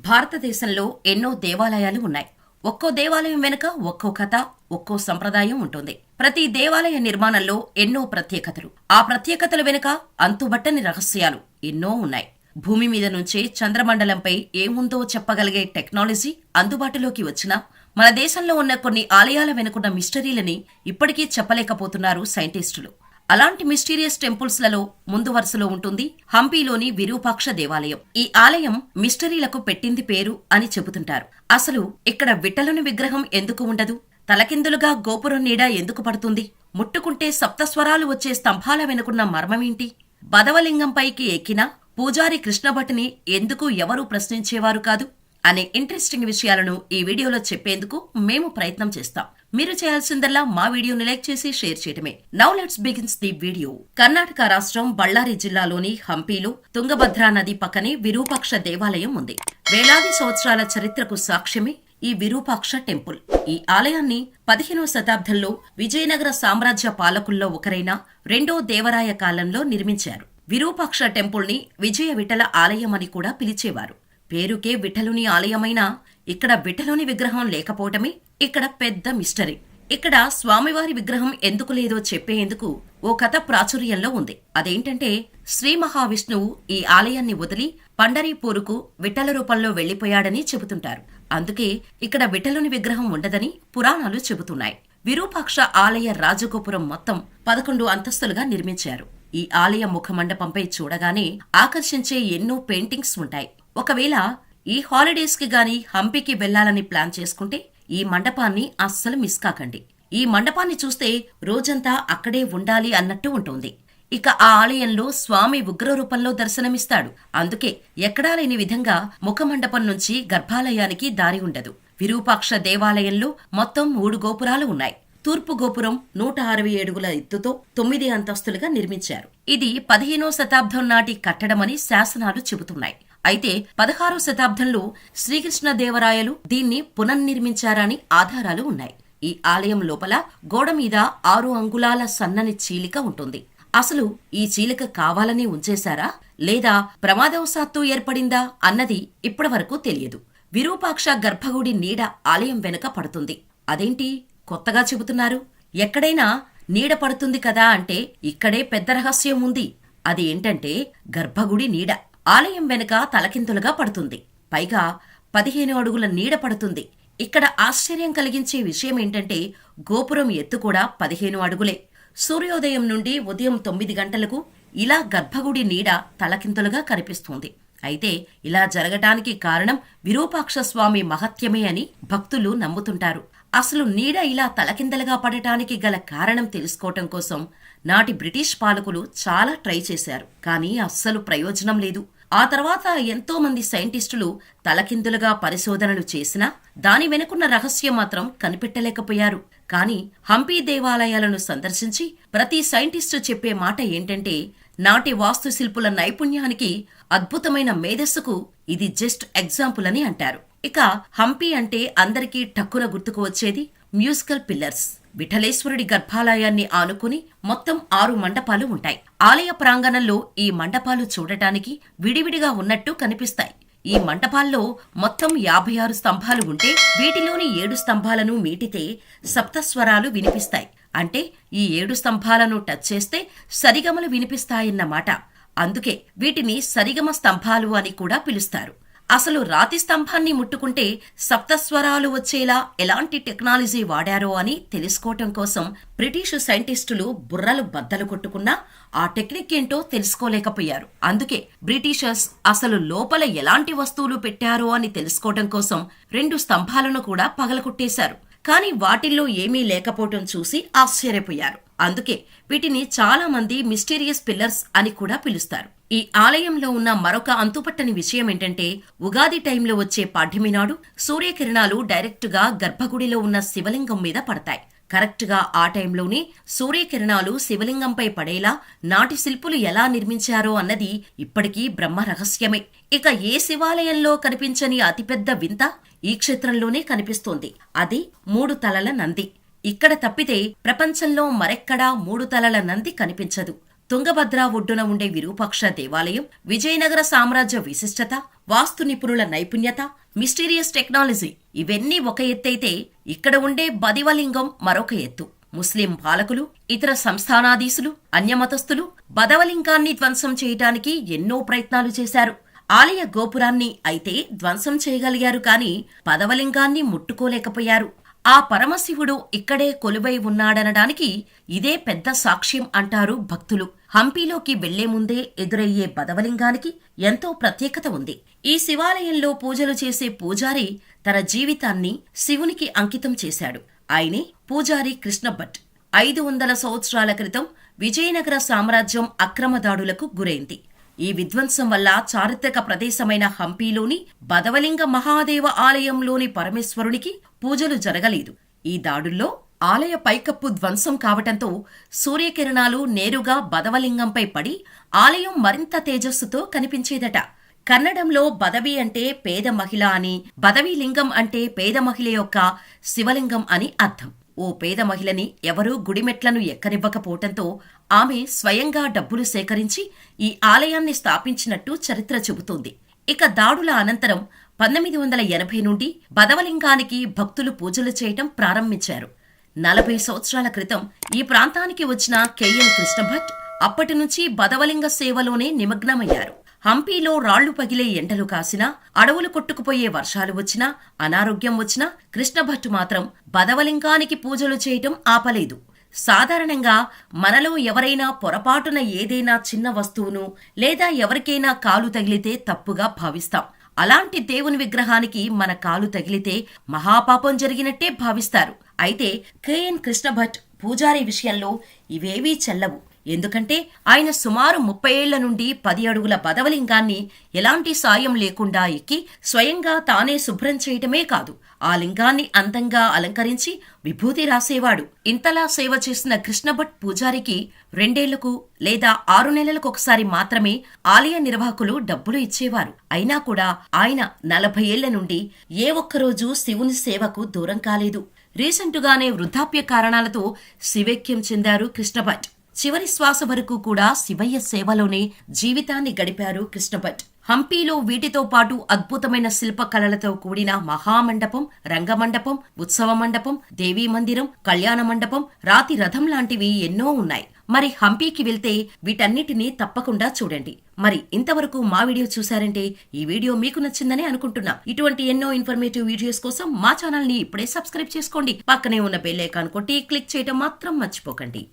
భారతదేశంలో ఎన్నో దేవాలయాలు ఉన్నాయి. ఒక్కో దేవాలయం వెనుక ఒక్కో కథ, ఒక్కో సంప్రదాయం ఉంటుంది. ప్రతి దేవాలయ నిర్మాణంలో ఎన్నో ప్రత్యేకతలు, ఆ ప్రత్యేకతల వెనుక అంతుబట్టని రహస్యాలు ఎన్నో ఉన్నాయి. భూమి మీద నుంచే చంద్రమండలంపై ఏముందో చెప్పగలిగే టెక్నాలజీ అందుబాటులోకి వచ్చినా మన దేశంలో ఉన్న కొన్ని ఆలయాల వెనుకున్న మిస్టరీలని ఇప్పటికీ చెప్పలేకపోతున్నారు సైంటిస్టులు. అలాంటి మిస్టీరియస్ టెంపుల్స్ లలో ముందు వరుసలో ఉంటుంది హంపీలోని విరూపాక్ష దేవాలయం. ఈ ఆలయం మిస్టరీలకు పెట్టింది పేరు అని చెబుతుంటారు. అసలు ఇక్కడ విఠలుని విగ్రహం ఎందుకు ఉండదు? తలకిందులుగా గోపురం నీడ ఎందుకు పడుతుంది? ముట్టుకుంటే సప్తస్వరాలు వచ్చే స్తంభాల వెనుకున్న మర్మమేంటి? బదవలింగంపైకి ఎక్కినా పూజారి కృష్ణభట్ని ఎందుకు ఎవరూ ప్రశ్నించేవారు కాదు అనే ఇంట్రెస్టింగ్ విషయాలను ఈ వీడియోలో చెప్పేందుకు మేము ప్రయత్నం చేస్తాం. మీరు చేయాల్సిందల్లా మా వీడియోని లైక్ చేసి షేర్ చేయడమే. Now let's begins the video. Karnataka రాష్ట్రం బళ్ళారి జిల్లాలోని హంపీలో తుంగభద్రా నది పక్కనే విరూపాక్ష దేవాలయం ఉంది. వేలాది సంవత్సరాల చరిత్రకు సాక్ష్యమే ఈ విరూపాక్ష టెంపుల్. ఈ ఆలయాన్ని 15వ శతాబ్దంలో విజయనగర సామ్రాజ్య పాలకుల్లో ఒకరైన రెండో దేవరాయ కాలంలో నిర్మించారు. విరూపాక్ష టెంపుల్ ని విజయ విఠల ఆలయం అని కూడా పిలిచేవారు. పేరుకే విఠలుని ఆలయమైనా ఇక్కడ విఠలుని విగ్రహం లేకపోవటమే ఇక్కడ పెద్ద మిస్టరీ. ఇక్కడ స్వామివారి విగ్రహం ఎందుకు లేదో చెప్పేందుకు ఓ కథ ప్రాచుర్యంలో ఉంది. అదేంటంటే, శ్రీ మహావిష్ణువు ఈ ఆలయాన్ని వదిలి పండరీపూరుకు విఠల రూపంలో వెళ్లిపోయాడని చెబుతుంటారు. అందుకే ఇక్కడ విఠలుని విగ్రహం ఉండదని పురాణాలు చెబుతున్నాయి. విరూపాక్ష ఆలయ రాజగోపురం మొత్తం 11 అంతస్తులుగా నిర్మించారు. ఈ ఆలయ ముఖమండపంపై చూడగానే ఆకర్షించే ఎన్నో పెయింటింగ్స్ ఉంటాయి. ఒకవేళ ఈ హాలిడేస్ కి గాని హంపీకి వెళ్లాలని ప్లాన్ చేసుకుంటే ఈ మండపాన్ని అస్సలు మిస్ కాకండి. ఈ మండపాన్ని చూస్తే రోజంతా అక్కడే ఉండాలి అన్నట్టు ఉంటుంది. ఇక ఆ ఆలయంలో స్వామి ఉగ్ర రూపంలో దర్శనమిస్తాడు. అందుకే ఎక్కడా లేని విధంగా ముఖమండపం నుంచి గర్భాలయానికి దారి ఉండదు. విరూపాక్ష దేవాలయంలో మొత్తం 3 గోపురాలు ఉన్నాయి. తూర్పు గోపురం 160 అడుగుల ఎత్తుతో 9 అంతస్తులుగా నిర్మించారు. ఇది 15వ శతాబ్దం నాటి కట్టడమని శాసనాలు చెబుతున్నాయి. అయితే 16వ శతాబ్దంలో శ్రీకృష్ణదేవరాయలు దీన్ని పునర్నిర్మించారని ఆధారాలు ఉన్నాయి. ఈ ఆలయం లోపల గోడ మీద 6 అంగుళాల సన్నని చీలిక ఉంటుంది. అసలు ఈ చీలిక కావాలని ఉంచేశారా లేదా ప్రమాదవశాత్తు ఏర్పడిందా అన్నది ఇప్పటివరకు తెలియదు. విరూపాక్ష గర్భగుడి నీడ ఆలయం వెనుక పడుతుంది. అదేంటి కొత్తగా చెబుతున్నారు? ఎక్కడైనా నీడ పడుతుంది కదా అంటే ఇక్కడే పెద్ద రహస్యం ఉంది. అది ఏంటంటే, గర్భగుడి నీడ ఆలయం వెనుక తలకిందులుగా పడుతుంది. పైగా 15 అడుగుల నీడ పడుతుంది. ఇక్కడ ఆశ్చర్యం కలిగించే విషయం ఏంటంటే, గోపురం ఎత్తు కూడా 15 అడుగులే. సూర్యోదయం నుండి ఉదయం 9 గంటలకు ఇలా గర్భగుడి నీడ తలకిందులుగా కనిపిస్తుంది. అయితే ఇలా జరగటానికి కారణం విరూపాక్ష స్వామి మహత్యమే అని భక్తులు నమ్ముతుంటారు. అసలు నీడ ఇలా తలకిందలుగా పడటానికి గల కారణం తెలుసుకోవటం కోసం నాటి బ్రిటిష్ పాలకులు చాలా ట్రై చేశారు. కానీ అస్సలు ప్రయోజనం లేదు. ఆ తర్వాత ఎంతో మంది సైంటిస్టులు తలకిందులుగా పరిశోధనలు చేసినా దాని వెనుకున్న రహస్యం మాత్రం కనిపెట్టలేకపోయారు. కానీ హంపీ దేవాలయాలను సందర్శించి ప్రతి సైంటిస్టు చెప్పే మాట ఏంటంటే, నాటి వాస్తుశిల్పుల నైపుణ్యానికి, అద్భుతమైన మేధస్సుకు ఇది జస్ట్ ఎగ్జాంపుల్ అని అంటారు. ఇక హంపీ అంటే అందరికీ టక్కున గుర్తుకు వచ్చేది మ్యూజికల్ పిల్లర్స్. విఠలేశ్వరుడి గర్భాలయాన్ని ఆనుకుని మొత్తం 6 మండపాలు ఉంటాయి. ఆలయ ప్రాంగణంలో ఈ మండపాలు చూడటానికి విడివిడిగా ఉన్నట్టు కనిపిస్తాయి. ఈ మండపాల్లో మొత్తం 56 స్తంభాలు ఉంటే వీటిలోని 7 స్తంభాలను మీటితే సప్తస్వరాలు వినిపిస్తాయి. అంటే ఈ 7 స్తంభాలను టచ్ చేస్తే సరిగమలు వినిపిస్తాయన్నమాట. అందుకే వీటిని సరిగమ స్తంభాలు అని కూడా పిలుస్తారు. అసలు రాతి స్తంభాన్ని ముట్టుకుంటే సప్తస్వరాలు వచ్చేలా ఎలాంటి టెక్నాలజీ వాడారో అని తెలుసుకోవటం కోసం బ్రిటిష్ సైంటిస్టులు బుర్రలు బద్దలు కొట్టుకున్నా ఆ టెక్నిక్ ఏంటో తెలుసుకోలేకపోయారు. అందుకే బ్రిటిషర్స్ అసలు లోపల ఎలాంటి వస్తువులు పెట్టారో అని తెలుసుకోవటం కోసం 2 స్తంభాలను కూడా పగలకొట్టేశారు. కానీ వాటిల్లో ఏమీ లేకపోవటం చూసి ఆశ్చర్యపోయారు. అందుకే వీటిని చాలా మంది మిస్టీరియస్ పిల్లర్స్ అని కూడా పిలుస్తారు. ఈ ఆలయంలో ఉన్న మరొక అంతుపట్టని విషయం ఏంటంటే, ఉగాది టైంలో వచ్చే పాడ్యమి నాడు సూర్యకిరణాలు డైరెక్ట్ గా గర్భగుడిలో ఉన్న శివలింగం మీద పడతాయి. కరెక్ట్ గా ఆ టైంలోనే సూర్యకిరణాలు శివలింగంపై పడేలా నాటి శిల్పులు ఎలా నిర్మించారో అన్నది ఇప్పటికీ బ్రహ్మ రహస్యమే. ఇక ఏ శివాలయంలో కనిపించని అతిపెద్ద వింత ఈ క్షేత్రంలోనే కనిపిస్తోంది. అది 3 తలల నంది. ఇక్కడ తప్పితే ప్రపంచంలో మరెక్కడా 3 తలల నంది కనిపించదు. తుంగభద్ర ఒడ్డున ఉండే విరూపాక్ష దేవాలయం, విజయనగర సామ్రాజ్య విశిష్టత, వాస్తు నిపుణుల నైపుణ్యత, మిస్టీరియస్ టెక్నాలజీ ఇవన్నీ ఒక ఎత్తైతే ఇక్కడ ఉండే బదివలింగం మరొక ఎత్తు. ముస్లిం పాలకులు, ఇతర సంస్థానాధీశులు, అన్యమతస్థులు బదవలింగాన్ని ధ్వంసం చేయటానికి ఎన్నో ప్రయత్నాలు చేశారు. ఆలయ గోపురాన్ని అయితే ధ్వంసం చేయగలిగారు కాని బదవలింగాన్ని ముట్టుకోలేకపోయారు. ఆ పరమశివుడు ఇక్కడే కొలువై ఉన్నాడనడానికి ఇదే పెద్ద సాక్ష్యం అంటారు భక్తులు. హంపీలోకి వెళ్లే ముందే ఎదురయ్యే బదవలింగానికి ఎంతో ప్రత్యేకత ఉంది. ఈ శివాలయంలో పూజలు చేసే పూజారి తన జీవితాన్ని శివునికి అంకితం చేశాడు. ఆయనే పూజారి కృష్ణభట్. 500 సంవత్సరాల క్రితం విజయనగర సామ్రాజ్యం అక్రమదాడులకు గురైంది. ఈ విధ్వంసం వల్ల చారిత్రక ప్రదేశమైన హంపీలోని బదవలింగ మహాదేవ ఆలయంలోని పరమేశ్వరునికి పూజలు జరగలేదు. ఈ దాడుల్లో ఆలయ పైకప్పు ధ్వంసం కావటంతో సూర్యకిరణాలు నేరుగా బదవలింగంపై పడి ఆలయం మరింత తేజస్సుతో కనిపించేదట. కన్నడంలో బదవి అంటే పేద మహిళ అని, బదవీ లింగం అంటే పేద మహిళ యొక్క శివలింగం అని అర్థం. ఓ పేద మహిళని ఎవరూ గుడిమెట్లను ఎక్కనివ్వకపోవటంతో ఆమె స్వయంగా డబ్బులు సేకరించి ఈ ఆలయాన్ని స్థాపించినట్టు చరిత్ర చెబుతోంది. ఇక దాడుల అనంతరం 1980 నుండి బదవలింగానికి భక్తులు పూజలు చేయటం ప్రారంభించారు. 40 సంవత్సరాల క్రితం ఈ ప్రాంతానికి వచ్చిన కెఎన్ కృష్ణభట్ అప్పటి నుంచి బదవలింగ సేవలోనే నిమగ్నమయ్యారు. హంపీలో రాళ్లు పగిలే ఎండలు కాసినా, అడవులు కొట్టుకుపోయే వర్షాలు వచ్చినా, అనారోగ్యం వచ్చినా కృష్ణభట్ మాత్రం బదవలింగానికి పూజలు చేయటం ఆపలేదు. సాధారణంగా మనలో ఎవరైనా పొరపాటున ఏదైనా చిన్న వస్తువును లేదా ఎవరికైనా కాలు తగిలితే తప్పుగా భావిస్తాం. అలాంటి దేవుని విగ్రహానికి మన కాలు తగిలితే మహాపాపం జరిగినట్టే భావిస్తారు. అయితే కెఎన్ కృష్ణభట్ పూజారి విషయంలో ఇవేవీ చెల్లవు. ఎందుకంటే ఆయన సుమారు 30 ఏళ్ల నుండి 10 అడుగుల బదవలింగాన్ని ఎలాంటి సాయం లేకుండా ఎక్కి స్వయంగా తానే శుభ్రం చేయటమే కాదు, ఆ లింగాన్ని అందంగా అలంకరించి విభూతి రాసేవాడు. ఇంతలా సేవ చేసిన కృష్ణభట్ పూజారికి 2 ఏళ్లకు లేదా 6 నెలలకు ఒకసారి మాత్రమే ఆలయ నిర్వాహకులు డబ్బులు ఇచ్చేవారు. అయినా కూడా ఆయన 40 ఏళ్ల నుండి ఏ ఒక్కరోజు శివుని సేవకు దూరం కాలేదు. రీసెంటుగానే వృద్ధాప్య కారణాలతో శివైక్యం చెందారు కృష్ణభట్. చివరి శ్వాస వరకు కూడా శివయ్య సేవలోనే జీవితాన్ని గడిపారు కృష్ణభట్. హంపీలో వీటితో పాటు అద్భుతమైన శిల్పకళలతో కూడిన మహామండపం, రంగమండపం, ఉత్సవ మండపం, దేవీ మందిరం, కళ్యాణ మండపం, రాతి రథం లాంటివి ఎన్నో ఉన్నాయి. మరి హంపీకి వెళ్తే వీటన్నిటినీ తప్పకుండా చూడండి. మరి ఇంతవరకు మా వీడియో చూశారంటే ఈ వీడియో మీకు నచ్చిందని అనుకుంటున్నా. ఇటువంటి ఎన్నో ఇన్ఫర్మేటివ్ వీడియోస్ కోసం మా ఛానల్ ని ఇప్పుడే సబ్స్క్రైబ్ చేసుకోండి. పక్కనే ఉన్న బెల్ ఐకాన్ కొట్టి క్లిక్ చేయడం మాత్రం మర్చిపోకండి.